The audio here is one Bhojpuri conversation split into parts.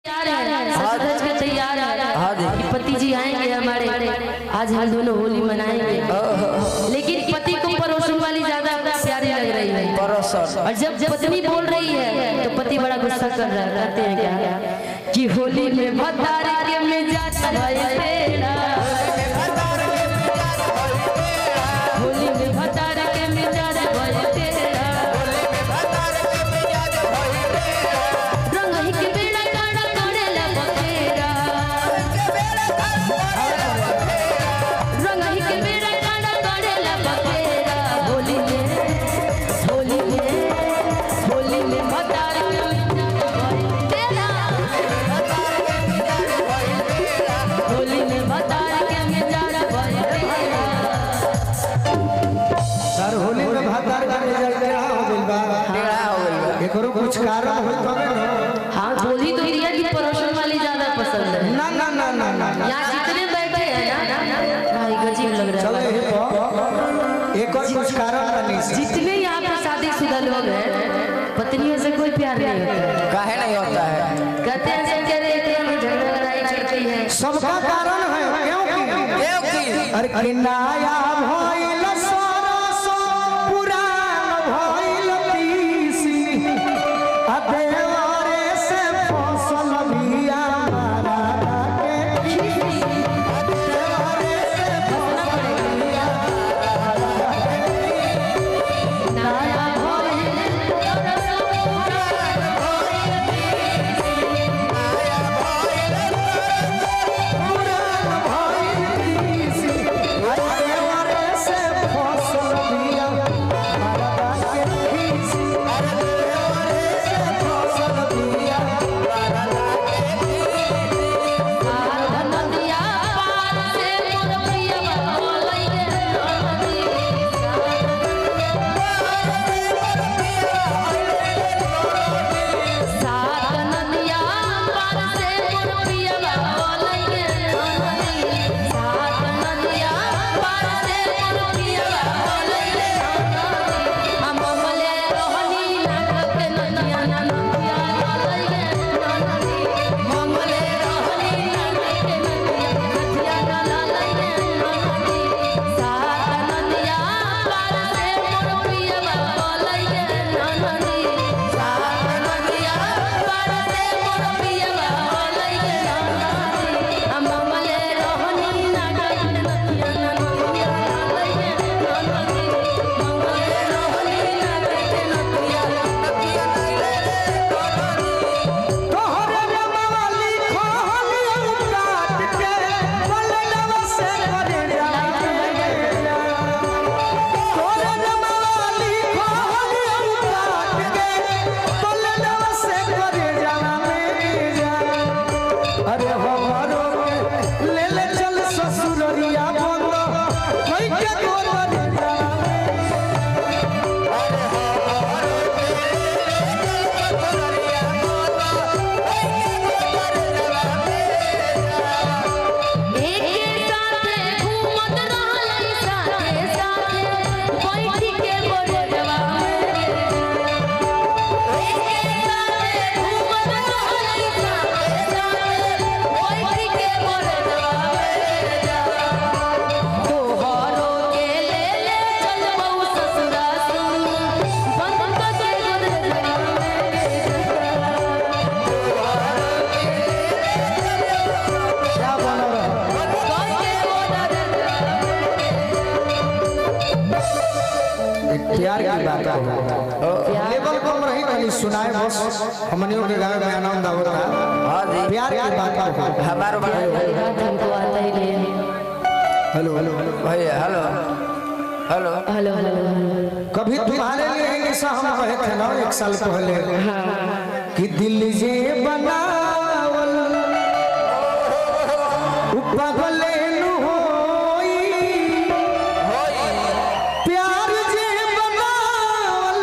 तैयार है कि पति जी आएंगे हमारे, आज हम दोनों होली मनाएंगे। लेकिन पति को परोसन वाली ज्यादा प्यारी लग रही है। और जब पत्नी बोल रही है तो पति बड़ा गुस्सा कर रहा है। कहते हैं क्या कि होली में भतारे के मिजाज भइल तेरा, होली में भतारे के मिजाज भइल तेरा, रंग ही के बेड़ा काड़ा करेला बखेरा, रंग ही के बेड़ा काड़ा करेला बखेरा। होली में भतारे के मिजाज भइल तेरा, होली में भतारे के मिजाज भइल तेरा। सर होली में भतार का मिजाज तेरा हो गइल बा, एकरो कुछ कारण होई तबे न। हाँ होली तो दिया की परोसन वाली ज्यादा पसंद है। ना ना ना ना ना यहाँ जितने बैठे हैं ना भाई गजीब लग रहा चलो है। एक और कुछ कारण नहीं सर। जितने यहाँ पे शादीशुदा लोग हैं पत्नियों से कोई प्यार नहीं होता। काहे नहीं होता है? कहते हैं सब कह रहे थे हम झगड़ा लड़ाई करती है। सबका कारण है क्योंकि अरे किनाया भइल सरसो पुरान भइल तीसी, अदेवरे से फसल बिया मारा के खीसी, अदेवरे से फसल बिया मारा के नाया भइल सरसो पुरान भइल तीसी, प्यार की बात है। लेवल कम रही पहले सुनाए बस हमनियों के गाँव में आनंद होता है। प्यार की बात है। हमारे हमको आता ही नहीं है। हेलो हेलो भैया हेलो हेलो हेलो हेलो कभी तुम्हारे लिए ऐसा हम कहे थे ना एक साल पहले कि दिल जे बनावल पागले नु होई, प्यार जे बनावल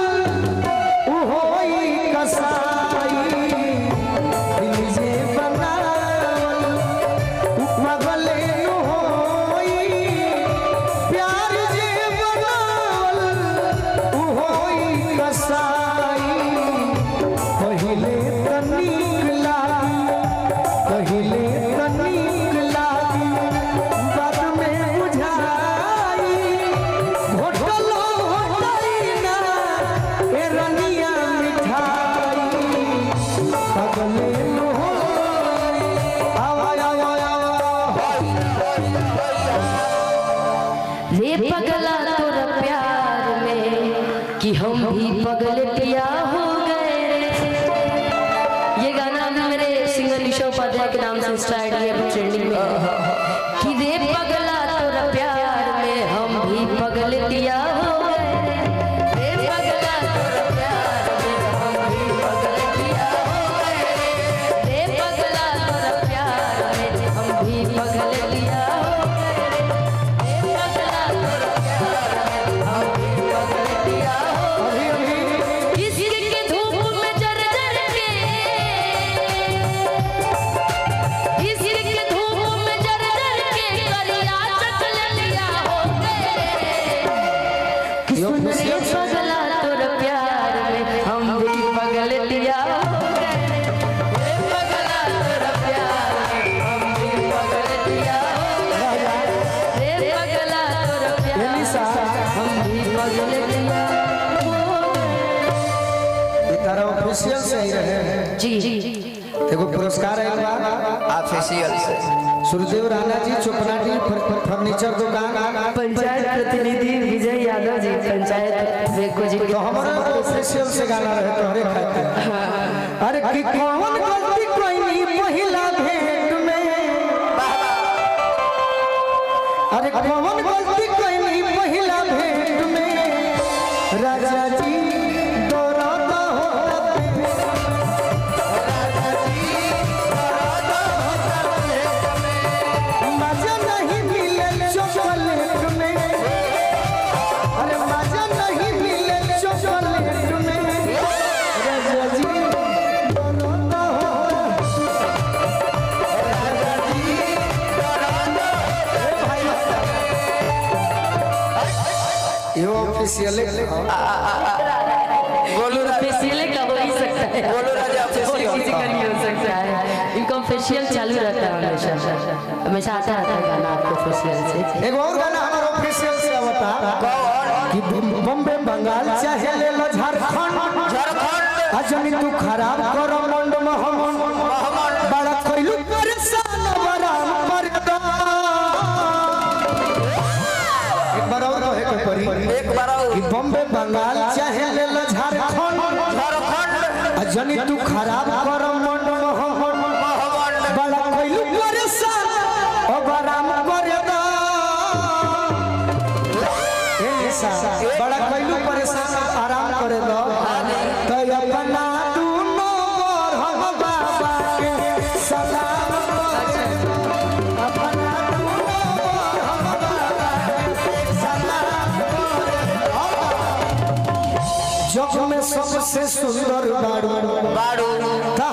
उ होई कसाई, दिल जे बनावल पागले नु होई, प्यार जे बनावल उ होई कसाई। पहिले तनिक के नाम से इंस्टा आईडी है, ट्रेंडिंग में है कि रे पगला तोरा प्यार में हम भी पगल दिया हो गए, रे पगला तोरा प्यार में हम भी पगल दिया हो गए, रे पगला तोरा प्यार में हम भी पगल दिया हो गए, रे पगला तोरा प्यार में हम भी पगल दिया हो गए। इश्क की धूप में जर जर के, इश्क की धूप में जर जर के करिया चकल लिया हो गए, किस्मत रे पगला तोर प्यार में हम भी पगल लिया हो गए, रे पगला तोर प्यार में हम भी पगल लिया हो गए, रे पगला तोर प्यार में हम भी पगल लिया हो गए। तारा ऑफिशियल से ही रहे जी देखो पुरस्कार आयल बा ऑफिशियल से सुरदेव राणा जी चोपनाटी फर्नीचर दुकान पंचायत प्रतिनिधि विजय यादव जी, पंचायत वेको जी। तो हमारे ऑफिशियल से गाना रहे तोहरे खाते। अरे कि कौन गलती कोई पहिला भेंट में, अरे कौन गलती कोई पहिला भेंट में, राजा जी दौराना होता पे, राजा जी दौराना होता पे, मजा नहीं मिले चॉकलेट में, अरे मजा नहीं मिले चॉकलेट में, राजा जी दौराना होता, राजा जी दौराना यो ऑफिशियल गोलू राजा ऑफिशियल का हो ही सकता है, गोलू राजा कोई ऑफिशियल किसी का नहीं हो सकता है, इनका ऑफिशियल चालू रहता है हमेशा, हमेशा आता रहता है गाना आपको ऑफिशियल से। एक और गाना हमारा ऑफिशियल से बता कि बॉम्बे बंगाल चाहे ले लो झारखंड, झारखंड अजनी तू खराब करो मंड मोहम्मद, बड़ा कोइलू परेशान बराम मरदा, एक बार और है तो करी एक बार और कि बॉम्बे बंगाल चाहे ले लो झारखंड, झारखंड अजनी तू खराब करो मंड मोहम्मद, बड़ा कोइलू परेशान ओ बराम मरदा, बड़ा कोइलू परेशान आराम करे दो, तो अपना दूनो मोर हम बाबा के सलाम करे दो, अपना दूनो मोर हम बाबा के सलाम करे दो। जग में सबसे सुंदर बाड़ू बाड़ू ता